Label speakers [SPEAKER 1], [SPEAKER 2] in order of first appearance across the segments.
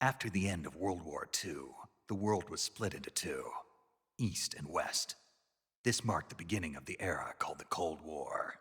[SPEAKER 1] After the end of World War II, the world was split into two, East and West. This marked the beginning of the era called the Cold War.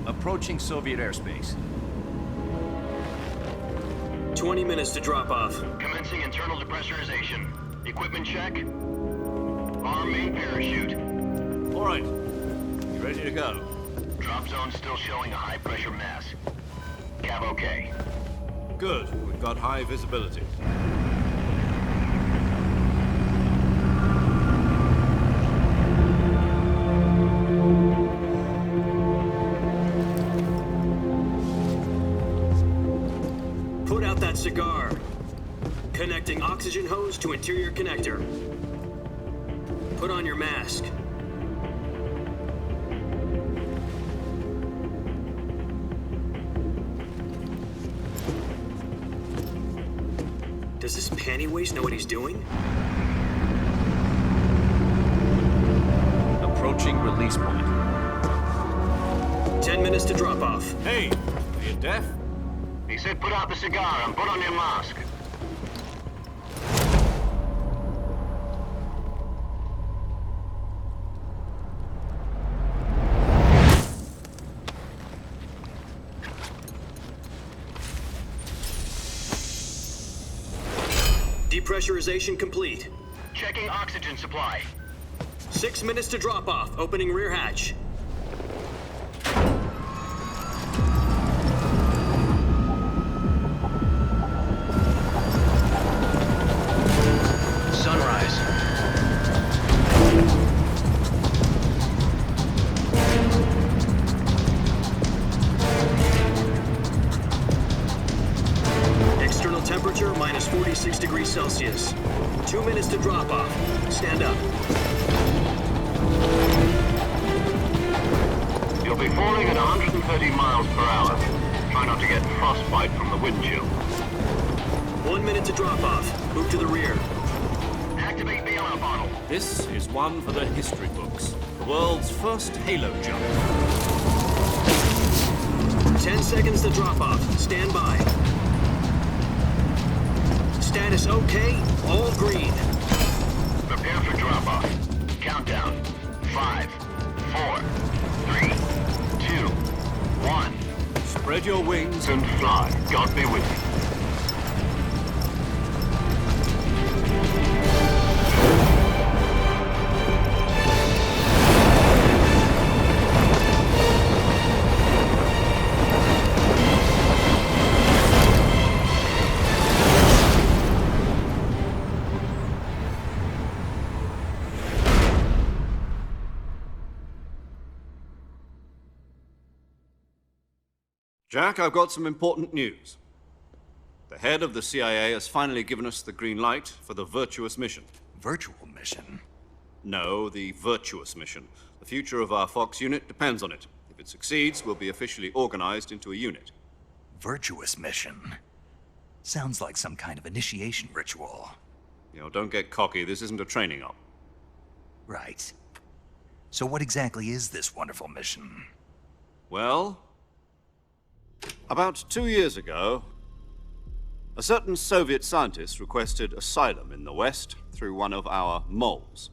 [SPEAKER 2] Approaching Soviet airspace.
[SPEAKER 3] 20 minutes to drop off.
[SPEAKER 4] Commencing internal depressurization. Equipment check. Arm main parachute.
[SPEAKER 2] All right. You ready to go?
[SPEAKER 4] Drop zone still showing a high pressure mass. Cav okay.
[SPEAKER 2] Good. We've got high visibility.
[SPEAKER 3] Put out that cigar. Connecting oxygen hose to interior connector. Put on your mask. Does this pantywaist know what he's doing?
[SPEAKER 2] Approaching release point.
[SPEAKER 3] 10 minutes to drop off.
[SPEAKER 2] Hey, are you deaf?
[SPEAKER 4] He said put out the cigar and put on your mask.
[SPEAKER 3] Depressurization complete.
[SPEAKER 4] Checking oxygen supply.
[SPEAKER 3] 6 minutes to drop off. Opening rear hatch.
[SPEAKER 4] Sunrise.
[SPEAKER 3] External temperature minus 46 degrees Celsius. 2 minutes to drop off. Stand up.
[SPEAKER 4] You'll be falling at 130 miles per hour. Try not to get frostbite from the wind chill.
[SPEAKER 3] 1 minute to drop off. Move to the rear.
[SPEAKER 4] Activate the air bottle.
[SPEAKER 2] This is one for the history books. The world's first halo jump.
[SPEAKER 3] 10 seconds to drop off. Stand by. Status okay. All green.
[SPEAKER 4] Prepare for drop-off. Countdown. 5, 4, 3, 2, 1.
[SPEAKER 2] Spread your wings
[SPEAKER 4] And fly. God be with you.
[SPEAKER 2] Jack, I've got some important news. The head of the CIA has finally given us the green light for the virtuous mission.
[SPEAKER 1] Virtual mission?
[SPEAKER 2] No, the virtuous mission. The future of our Fox unit depends on it. If it succeeds, we'll be officially organized into a unit.
[SPEAKER 1] Virtuous mission? Sounds like some kind of initiation ritual.
[SPEAKER 2] You know, don't get cocky. This isn't a training op.
[SPEAKER 1] Right. So what exactly is this wonderful mission?
[SPEAKER 2] Well, about 2 years ago, a certain Soviet scientist requested asylum in the West through one of our moles.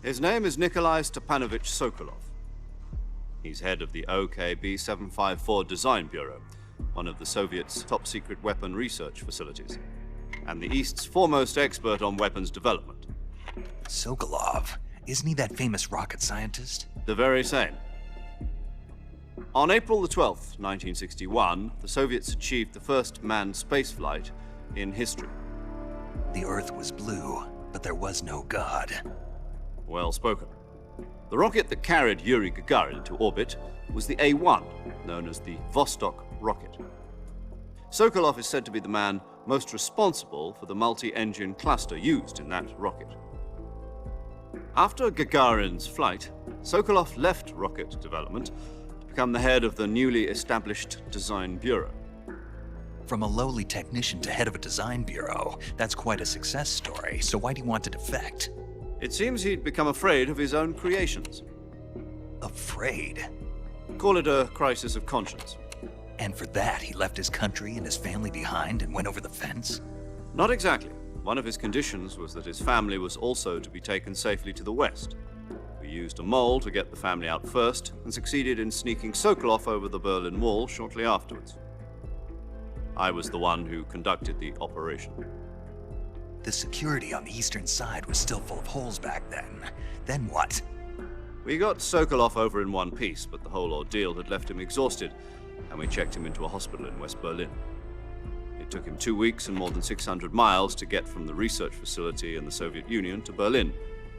[SPEAKER 2] His name is Nikolai Stepanovich Sokolov. He's head of the OKB 754 Design Bureau, one of the Soviets' top-secret weapon research facilities, and the East's foremost expert on weapons development.
[SPEAKER 1] Sokolov? Isn't he that famous rocket scientist?
[SPEAKER 2] The very same. On April the 12th, 1961, the Soviets achieved the first manned spaceflight in history.
[SPEAKER 1] The Earth was blue, but there was no God.
[SPEAKER 2] Well spoken. The rocket that carried Yuri Gagarin into orbit was the A-1, known as the Vostok rocket. Sokolov is said to be the man most responsible for the multi-engine cluster used in that rocket. After Gagarin's flight, Sokolov left rocket development to become the head of the newly established Design Bureau.
[SPEAKER 1] From a lowly technician to head of a design bureau, that's quite a success story, so why do you want to defect?
[SPEAKER 2] It seems he'd become afraid of his own creations.
[SPEAKER 1] Afraid?
[SPEAKER 2] Call it a crisis of conscience.
[SPEAKER 1] And for that, he left his country and his family behind and went over the fence?
[SPEAKER 2] Not exactly. One of his conditions was that his family was also to be taken safely to the West. We used a mole to get the family out first and succeeded in sneaking Sokolov over the Berlin Wall shortly afterwards. I was the one who conducted the operation.
[SPEAKER 1] The security on the eastern side was still full of holes back then. Then what?
[SPEAKER 2] We got Sokolov over in one piece, but the whole ordeal had left him exhausted, and we checked him into a hospital in West Berlin. It took him 2 weeks and more than 600 miles to get from the research facility in the Soviet Union to Berlin.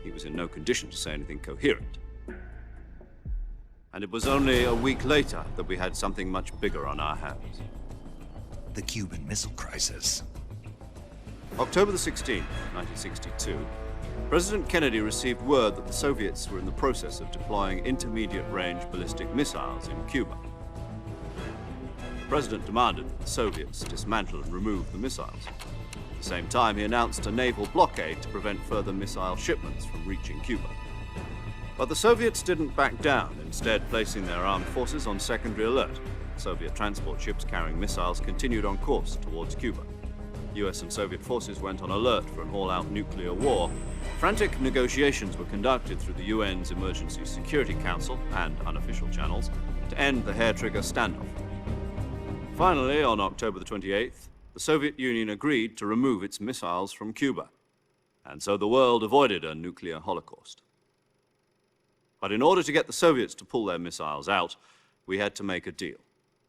[SPEAKER 2] He was in no condition to say anything coherent. And it was only a week later that we had something much bigger on our hands.
[SPEAKER 1] The Cuban Missile Crisis.
[SPEAKER 2] October the 16th, 1962, President Kennedy received word that the Soviets were in the process of deploying intermediate-range ballistic missiles in Cuba. The president demanded that the Soviets dismantle and remove the missiles. At the same time, he announced a naval blockade to prevent further missile shipments from reaching Cuba. But the Soviets didn't back down, instead placing their armed forces on secondary alert. Soviet transport ships carrying missiles continued on course towards Cuba. US and Soviet forces went on alert for an all-out nuclear war. Frantic negotiations were conducted through the UN's Emergency Security Council and unofficial channels to end the hair-trigger standoff. Finally, on October the 28th, the Soviet Union agreed to remove its missiles from Cuba, and so the world avoided a nuclear holocaust. But in order to get the Soviets to pull their missiles out, we had to make a deal.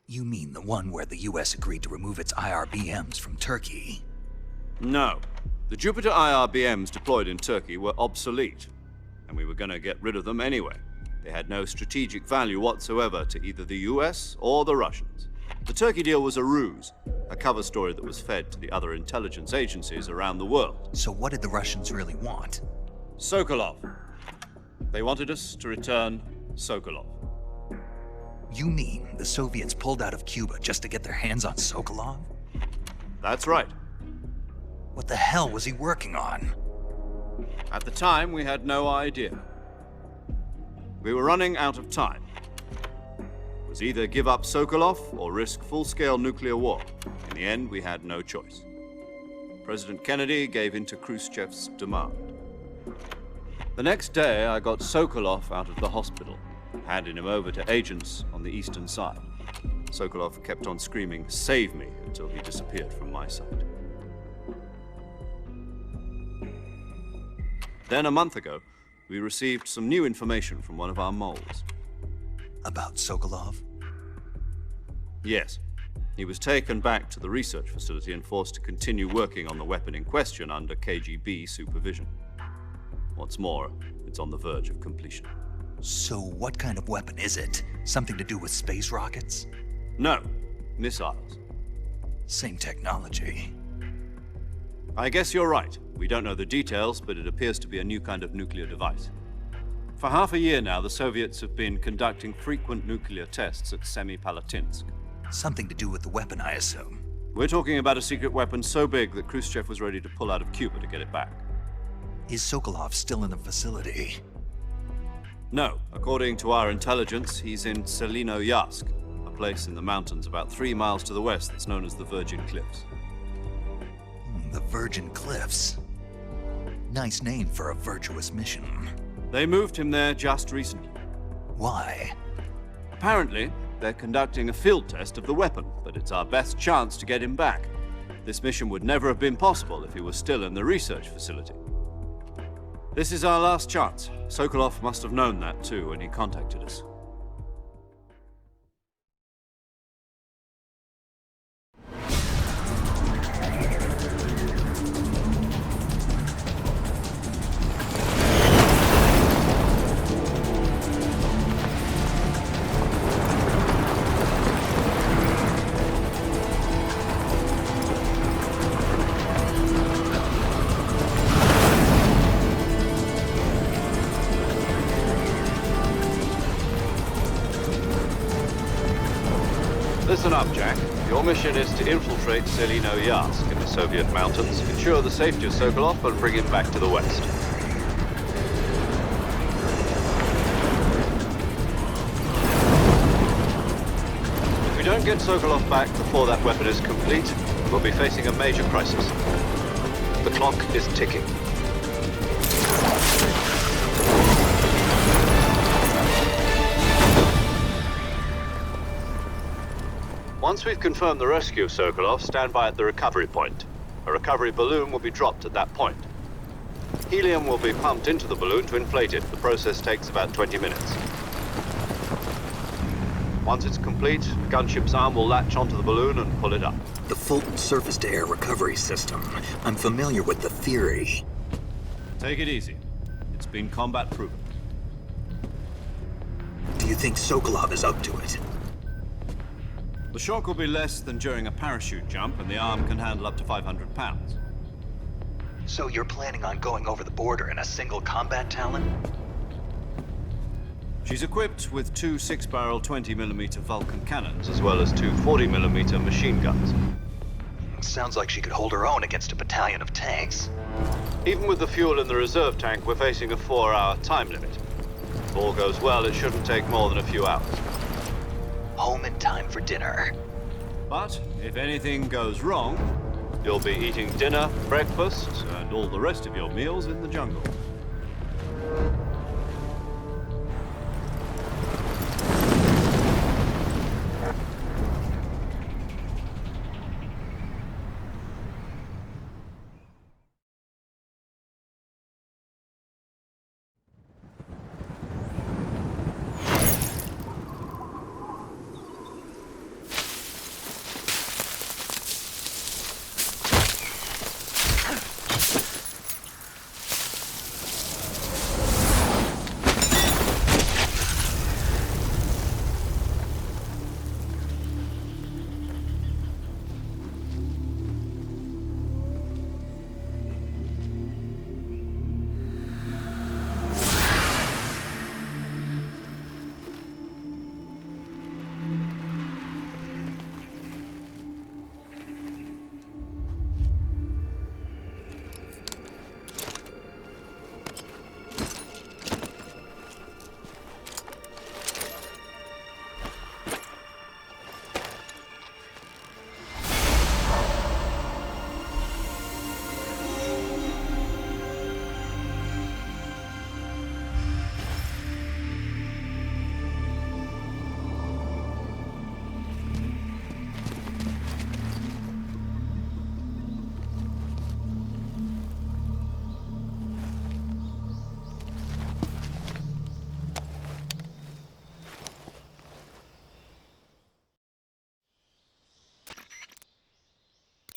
[SPEAKER 1] You mean the one where the US agreed to remove its IRBMs from Turkey?
[SPEAKER 2] No. The Jupiter IRBMs deployed in Turkey were obsolete, and we were going to get rid of them anyway. They had no strategic value whatsoever to either the US or the Russians. The Turkey deal was a ruse, a cover story that was fed to the other intelligence agencies around the world.
[SPEAKER 1] So what did the Russians really want?
[SPEAKER 2] Sokolov. They wanted us to return Sokolov.
[SPEAKER 1] You mean the Soviets pulled out of Cuba just to get their hands on Sokolov?
[SPEAKER 2] That's right.
[SPEAKER 1] What the hell was he working on?
[SPEAKER 2] At the time, we had no idea. We were running out of time. It was either give up Sokolov or risk full-scale nuclear war. In the end, we had no choice. President Kennedy gave in to Khrushchev's demand. The next day, I got Sokolov out of the hospital, handing him over to agents on the eastern side. Sokolov kept on screaming, "Save me," until he disappeared from my sight. Then, a month ago, we received some new information from one of our moles.
[SPEAKER 1] About Sokolov?
[SPEAKER 2] Yes. He was taken back to the research facility and forced to continue working on the weapon in question under KGB supervision. What's more, it's on the verge of completion.
[SPEAKER 1] So what kind of weapon is it? Something to do with space rockets?
[SPEAKER 2] No, missiles.
[SPEAKER 1] Same technology.
[SPEAKER 2] I guess you're right. We don't know the details, but it appears to be a new kind of nuclear device. For half a year now, the Soviets have been conducting frequent nuclear tests at Semipalatinsk.
[SPEAKER 1] Something to do with the weapon, I assume.
[SPEAKER 2] We're talking about a secret weapon so big that Khrushchev was ready to pull out of Cuba to get it back.
[SPEAKER 1] Is Sokolov still in the facility?
[SPEAKER 2] No, according to our intelligence, he's in Selino-Yarsk, a place in the mountains about 3 miles to the west that's known as the Virgin Cliffs.
[SPEAKER 1] The Virgin Cliffs. Nice name for a virtuous mission.
[SPEAKER 2] They moved him there just recently.
[SPEAKER 1] Why?
[SPEAKER 2] Apparently, they're conducting a field test of the weapon, but it's our best chance to get him back. This mission would never have been possible if he was still in the research facility. This is our last chance. Sokolov must have known that too when he contacted us. Listen up, Jack. Your mission is to infiltrate Selino-Yarsk in the Soviet mountains, ensure the safety of Sokolov, and bring him back to the West. If we don't get Sokolov back before that weapon is complete, we'll be facing a major crisis. The clock is ticking. Once we've confirmed the rescue of Sokolov, stand by at the recovery point. A recovery balloon will be dropped at that point. Helium will be pumped into the balloon to inflate it. The process takes about 20 minutes. Once it's complete, the gunship's arm will latch onto the balloon and pull it up.
[SPEAKER 3] The Fulton surface-to-air recovery system. I'm familiar with the theory.
[SPEAKER 2] Take it easy. It's been combat proven.
[SPEAKER 3] Do you think Sokolov is up to it?
[SPEAKER 2] The shock will be less than during a parachute jump, and the arm can handle up to 500 pounds.
[SPEAKER 1] So you're planning on going over the border in a single combat Talon?
[SPEAKER 2] She's equipped with 2 6-barrel 20mm Vulcan cannons, as well as 2 40mm machine guns.
[SPEAKER 1] Sounds like she could hold her own against a battalion of tanks.
[SPEAKER 2] Even with the fuel in the reserve tank, we're facing a 4-hour time limit. If all goes well, it shouldn't take more than a few hours.
[SPEAKER 1] Home in time for dinner.
[SPEAKER 2] But if anything goes wrong, you'll be eating dinner, breakfast, and all the rest of your meals in the jungle.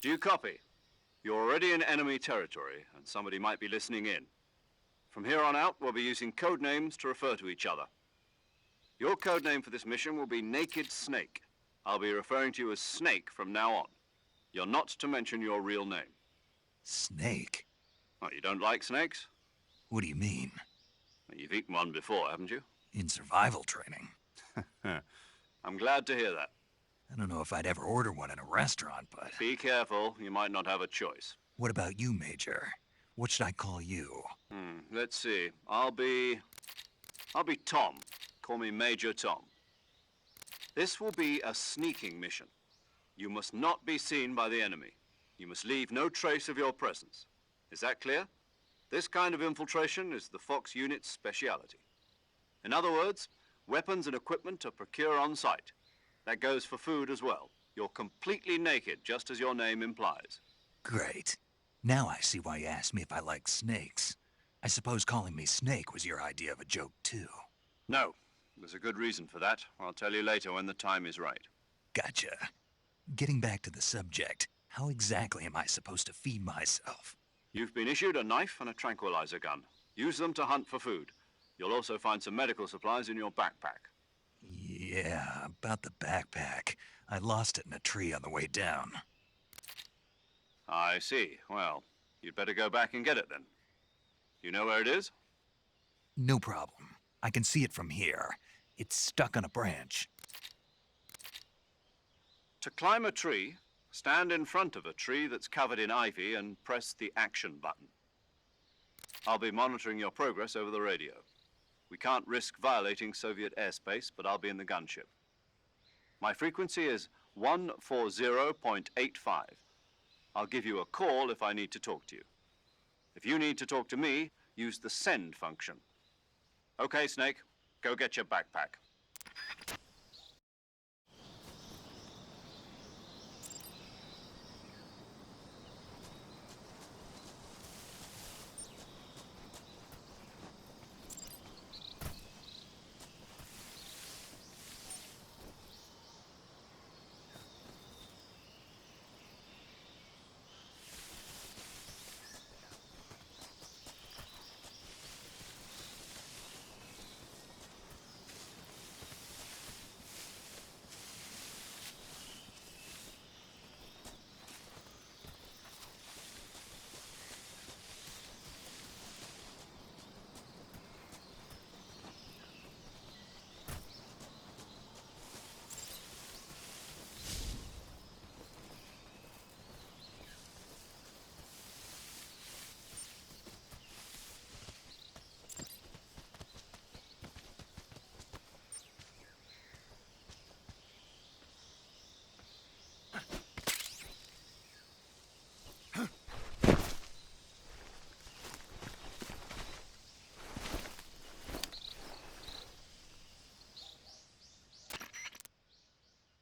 [SPEAKER 2] Do you copy? You're already in enemy territory, and somebody might be listening in. From here on out, we'll be using code names to refer to each other. Your code name for this mission will be Naked Snake. I'll be referring to you as Snake from now on. You're not to mention your real name.
[SPEAKER 1] Snake?
[SPEAKER 2] Oh, you don't like snakes?
[SPEAKER 1] What do you mean?
[SPEAKER 2] You've eaten one before, haven't you?
[SPEAKER 1] In survival training?
[SPEAKER 2] I'm glad to hear that.
[SPEAKER 1] I don't know if I'd ever order one in a restaurant, but...
[SPEAKER 2] Be careful, you might not have a choice.
[SPEAKER 1] What about you, Major? What should I call you?
[SPEAKER 2] Let's see. I'll be Tom. Call me Major Tom. This will be a sneaking mission. You must not be seen by the enemy. You must leave no trace of your presence. Is that clear? This kind of infiltration is the Fox unit's speciality. In other words, weapons and equipment are procured on site. That goes for food as well. You're completely naked, just as your name implies.
[SPEAKER 1] Great. Now I see why you asked me if I like snakes. I suppose calling me Snake was your idea of a joke, too.
[SPEAKER 2] No, there's a good reason for that. I'll tell you later when the time is right.
[SPEAKER 1] Gotcha. Getting back to the subject, how exactly am I supposed to feed myself?
[SPEAKER 2] You've been issued a knife and a tranquilizer gun. Use them to hunt for food. You'll also find some medical supplies in your backpack.
[SPEAKER 1] Yeah, about the backpack. I lost it in a tree on the way down.
[SPEAKER 2] I see. Well, you'd better go back and get it then. You know where it is?
[SPEAKER 1] No problem. I can see it from here. It's stuck on a branch.
[SPEAKER 2] To climb a tree, stand in front of a tree that's covered in ivy and press the action button. I'll be monitoring your progress over the radio. We can't risk violating Soviet airspace, but I'll be in the gunship. My frequency is 140.85. I'll give you a call if I need to talk to you. If you need to talk to me, use the send function. Okay, Snake, go get your backpack.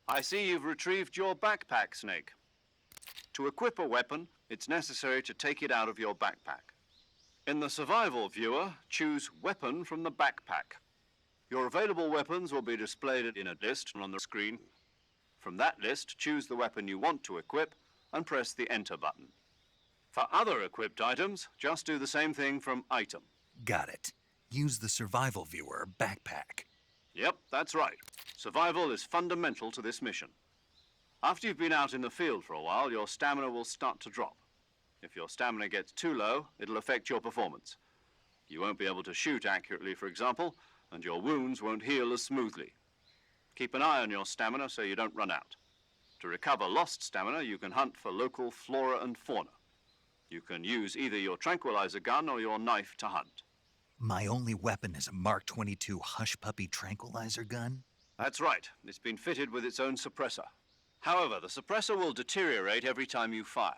[SPEAKER 2] I see you've retrieved your backpack, Snake. To equip a weapon, it's necessary to take it out of your backpack. In the survival viewer, choose Weapon from the backpack. Your available weapons will be displayed in a list on the screen. From that list, choose the weapon you want to equip and press the Enter button. For other equipped items, just do the same thing from Item.
[SPEAKER 1] Got it. Use the survival viewer backpack.
[SPEAKER 2] Yep, that's right. Survival is fundamental to this mission. After you've been out in the field for a while, your stamina will start to drop. If your stamina gets too low, it'll affect your performance. You won't be able to shoot accurately, for example, and your wounds won't heal as smoothly. Keep an eye on your stamina so you don't run out. To recover lost stamina, you can hunt for local flora and fauna. You can use either your tranquilizer gun or your knife to hunt.
[SPEAKER 1] My only weapon is a Mark 22 Hush Puppy tranquilizer gun?
[SPEAKER 2] That's right. It's been fitted with its own suppressor. However, the suppressor will deteriorate every time you fire.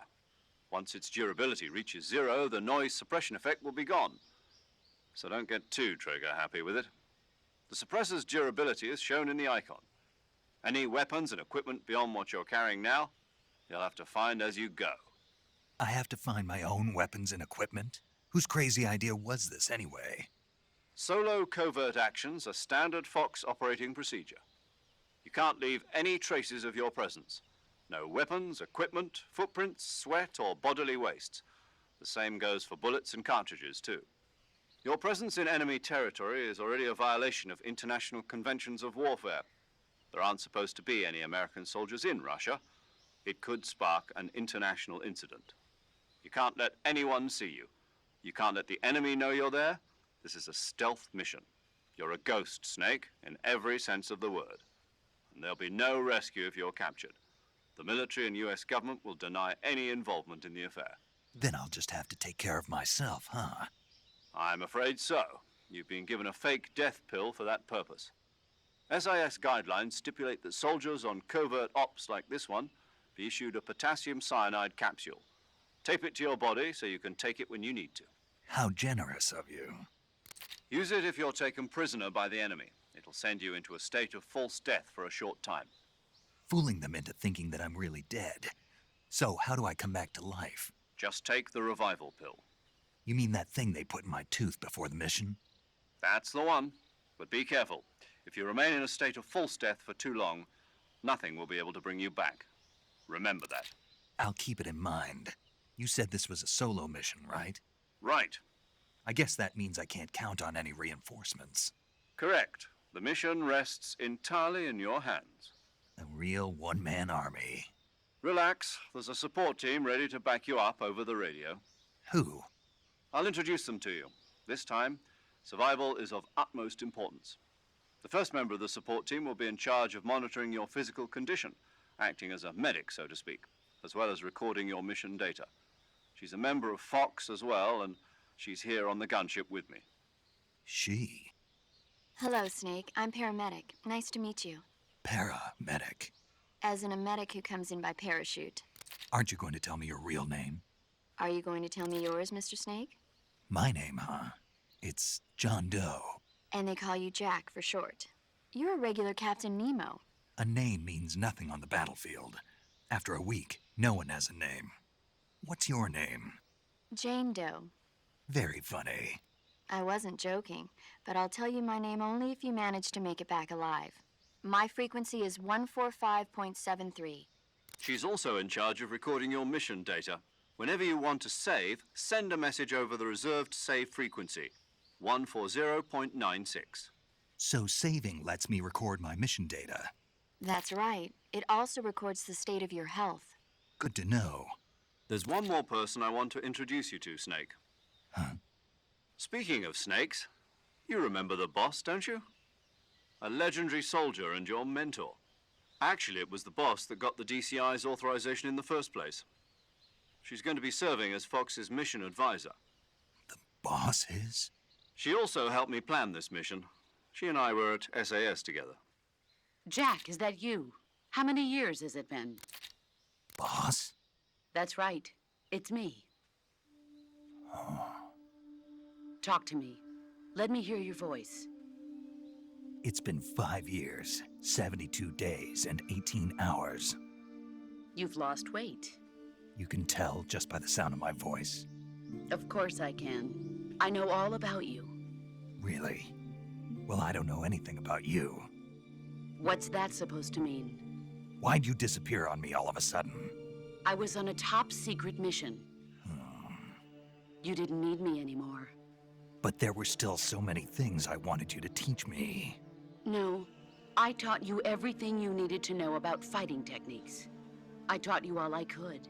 [SPEAKER 2] Once its durability reaches 0, the noise suppression effect will be gone. So don't get too trigger happy with it. The suppressor's durability is shown in the icon. Any weapons and equipment beyond what you're carrying now, you'll have to find as you go.
[SPEAKER 1] I have to find my own weapons and equipment? Whose crazy idea was this anyway?
[SPEAKER 2] Solo covert actions are standard Fox operating procedure. You can't leave any traces of your presence. No weapons, equipment, footprints, sweat, or bodily waste. The same goes for bullets and cartridges, too. Your presence in enemy territory is already a violation of international conventions of warfare. There aren't supposed to be any American soldiers in Russia. It could spark an international incident. You can't let anyone see you. You can't let the enemy know you're there. This is a stealth mission. You're a ghost, Snake, in every sense of the word. And there'll be no rescue if you're captured. The military and US government will deny any involvement in the affair.
[SPEAKER 1] Then I'll just have to take care of myself, huh?
[SPEAKER 2] I'm afraid so. You've been given a fake death pill for that purpose. SIS guidelines stipulate that soldiers on covert ops like this one be issued a potassium cyanide capsule. Tape it to your body so you can take it when you need to.
[SPEAKER 1] How generous of you.
[SPEAKER 2] Use it if you're taken prisoner by the enemy. It'll send you into a state of false death for a short time.
[SPEAKER 1] Fooling them into thinking that I'm really dead. So how do I come back to life?
[SPEAKER 2] Just take the revival pill.
[SPEAKER 1] You mean that thing they put in my tooth before the mission?
[SPEAKER 2] That's the one. But be careful. If you remain in a state of false death for too long, nothing will be able to bring you back. Remember that.
[SPEAKER 1] I'll keep it in mind. You said this was a solo mission, right?
[SPEAKER 2] Right.
[SPEAKER 1] I guess that means I can't count on any reinforcements.
[SPEAKER 2] Correct. The mission rests entirely in your hands.
[SPEAKER 1] A real one-man army.
[SPEAKER 2] Relax. There's a support team ready to back you up over the radio.
[SPEAKER 1] Who?
[SPEAKER 2] I'll introduce them to you. This time, survival is of utmost importance. The first member of the support team will be in charge of monitoring your physical condition, acting as a medic, so to speak, as well as recording your mission data. She's a member of Fox as well, and she's here on the gunship with me.
[SPEAKER 1] She?
[SPEAKER 5] Hello, Snake. I'm paramedic. Nice to meet you.
[SPEAKER 1] Paramedic.
[SPEAKER 5] As in a medic who comes in by parachute.
[SPEAKER 1] Aren't you going to tell me your real name?
[SPEAKER 5] Are you going to tell me yours, Mr. Snake?
[SPEAKER 1] My name, huh? It's John Doe.
[SPEAKER 5] And they call you Jack for short. You're a regular Captain Nemo.
[SPEAKER 1] A name means nothing on the battlefield. After a week, no one has a name. What's your name?
[SPEAKER 5] Jane Doe.
[SPEAKER 1] Very funny.
[SPEAKER 5] I wasn't joking, but I'll tell you my name only if you manage to make it back alive. My frequency is 145.73.
[SPEAKER 2] She's also in charge of recording your mission data. Whenever you want to save, send a message over the reserved save frequency, 140.96.
[SPEAKER 1] So saving lets me record my mission data.
[SPEAKER 5] That's right. It also records the state of your health.
[SPEAKER 1] Good to know.
[SPEAKER 2] There's one more person I want to introduce you to, Snake.
[SPEAKER 1] Huh?
[SPEAKER 2] Speaking of snakes, you remember the boss, don't you? A legendary soldier and your mentor. Actually, it was the boss that got the DCI's authorization in the first place. She's going to be serving as Fox's mission advisor.
[SPEAKER 1] The boss is?
[SPEAKER 2] She also helped me plan this mission. She and I were at SAS together.
[SPEAKER 6] Jack, is that you? How many years has it been?
[SPEAKER 1] Boss?
[SPEAKER 6] That's right. It's me. Talk to me. Let me hear your voice.
[SPEAKER 1] It's been 5 years, 72 days, and 18 hours.
[SPEAKER 6] You've lost weight.
[SPEAKER 1] You can tell just by the sound of my voice.
[SPEAKER 6] Of course I can. I know all about you.
[SPEAKER 1] Really? Well, I don't know anything about you.
[SPEAKER 6] What's that supposed to mean?
[SPEAKER 1] Why'd you disappear on me all of a sudden?
[SPEAKER 6] I was on a top-secret mission. You didn't need me anymore.
[SPEAKER 1] But there were still so many things I wanted you to teach me.
[SPEAKER 6] No, I taught you everything you needed to know about fighting techniques. I taught you all I could.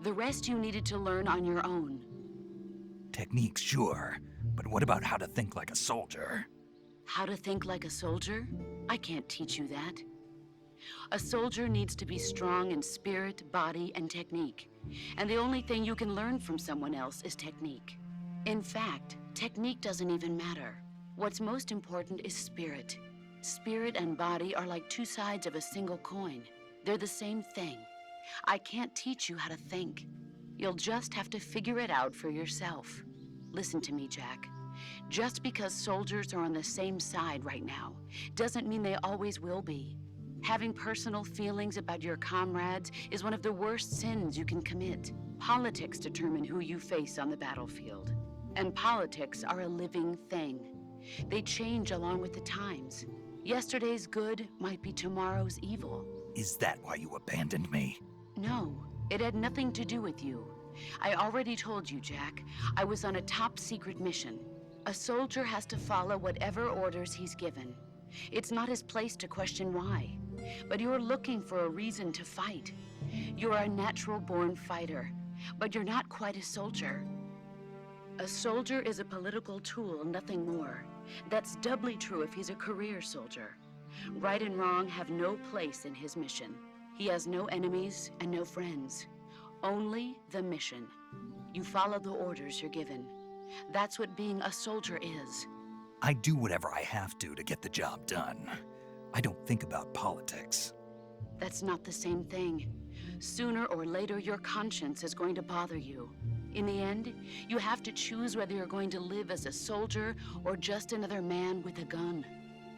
[SPEAKER 6] The rest you needed to learn on your own.
[SPEAKER 1] Techniques, sure. But what about how to think like a soldier?
[SPEAKER 6] How to think like a soldier? I can't teach you that. A soldier needs to be strong in spirit, body, and technique. And the only thing you can learn from someone else is technique. In fact, technique doesn't even matter. What's most important is spirit. Spirit and body are like two sides of a single coin. They're the same thing. I can't teach you how to think. You'll just have to figure it out for yourself. Listen to me, Jack. Just because soldiers are on the same side right now doesn't mean they always will be. Having personal feelings about your comrades is one of the worst sins you can commit. Politics determine who you face on the battlefield. And politics are a living thing. They change along with the times. Yesterday's good might be tomorrow's evil.
[SPEAKER 1] Is that why you abandoned me?
[SPEAKER 6] No, it had nothing to do with you. I already told you, Jack. I was on a top-secret mission. A soldier has to follow whatever orders he's given. It's not his place to question why. but you're looking for a reason to fight. You're a natural-born fighter, but you're not quite a soldier. A soldier is a political tool, nothing more. That's doubly true if he's a career soldier. Right and wrong have no place in his mission. He has no enemies and no friends. Only the mission. You follow the orders you're given. That's what being a soldier is.
[SPEAKER 1] I do whatever I have to get the job done. I don't think about politics.
[SPEAKER 6] That's not the same thing. Sooner or later, your conscience is going to bother you. In the end, you have to choose whether you're going to live as a soldier or just another man with a gun.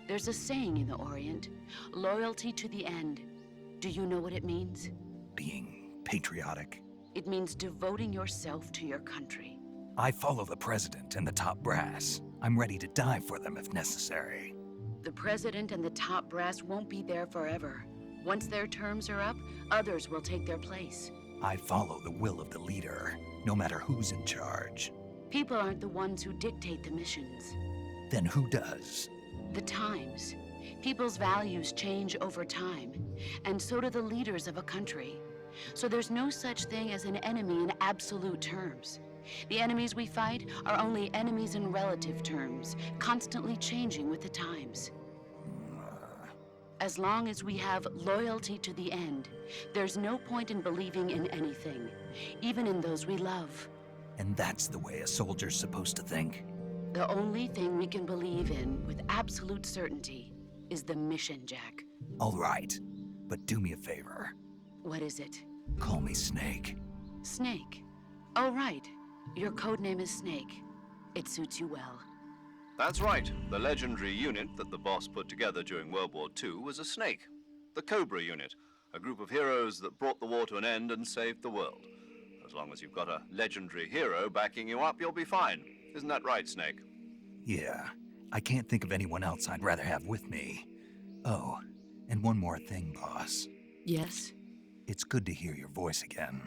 [SPEAKER 6] There's a saying in the Orient, loyalty to the end. Do you know what it means?
[SPEAKER 1] Being patriotic.
[SPEAKER 6] It means devoting yourself to your country.
[SPEAKER 1] I follow the president and the top brass. I'm ready to die for them if necessary.
[SPEAKER 6] The president and the top brass won't be there forever. Once their terms are up, others will take their place.
[SPEAKER 1] I follow the will of the leader, no matter who's in charge.
[SPEAKER 6] People aren't the ones who dictate the missions.
[SPEAKER 1] Then who does?
[SPEAKER 6] The times. People's values change over time, and so do the leaders of a country. So there's no such thing as an enemy in absolute terms. The enemies we fight are only enemies in relative terms, constantly changing with the times. As long as we have loyalty to the end, there's no point in believing in anything, even in those we love.
[SPEAKER 1] And that's the way a soldier's supposed to think?
[SPEAKER 6] The only thing we can believe in with absolute certainty is the mission, Jack.
[SPEAKER 1] All right, but do me a favor.
[SPEAKER 6] What is it?
[SPEAKER 1] Call me Snake.
[SPEAKER 6] Snake. Oh, right. Your code name is Snake. It suits you well.
[SPEAKER 2] That's right. The legendary unit that the boss put together during World War II was a snake. The Cobra unit, a group of heroes that brought the war to an end and saved the world. As long as you've got a legendary hero backing you up, you'll be fine. Isn't that right, Snake?
[SPEAKER 1] Yeah, I can't think of anyone else I'd rather have with me. Oh, and one more thing, boss.
[SPEAKER 6] Yes?
[SPEAKER 1] It's good to hear your voice again.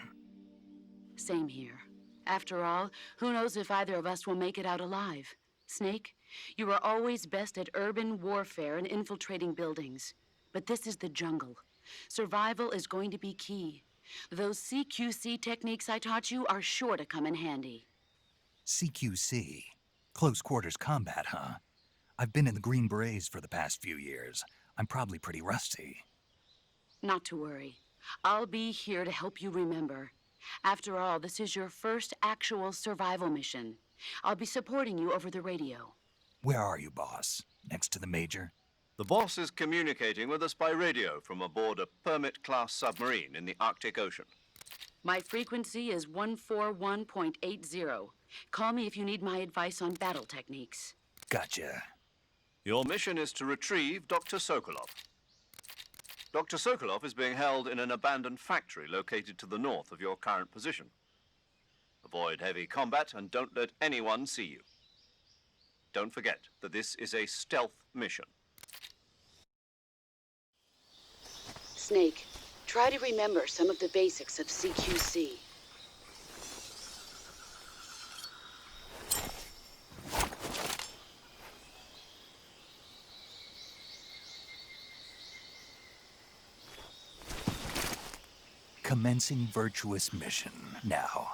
[SPEAKER 6] Same here. After all, who knows if either of us will make it out alive? Snake, you are always best at urban warfare and infiltrating buildings. But this is the jungle. Survival is going to be key. Those CQC techniques I taught you are sure to come in handy.
[SPEAKER 1] CQC? Close quarters combat, huh? I've been in the Green Berets for the past few years. I'm probably pretty rusty.
[SPEAKER 6] Not to worry. I'll be here to help you remember. After all, this is your first actual survival mission. I'll be supporting you over the radio.
[SPEAKER 1] Where are you, boss? Next to the Major?
[SPEAKER 2] The boss is communicating with us by radio from aboard a Permit-class submarine in the Arctic Ocean.
[SPEAKER 6] My frequency is 141.80. Call me if you need my advice on battle techniques.
[SPEAKER 1] Gotcha.
[SPEAKER 2] Your mission is to retrieve Dr. Sokolov. Dr. Sokolov is being held in an abandoned factory located to the north of your current position. Avoid heavy combat and don't let anyone see you. Don't forget that this is a stealth mission.
[SPEAKER 6] Snake, try to remember some of the basics of CQC.
[SPEAKER 1] Commencing virtuous mission now.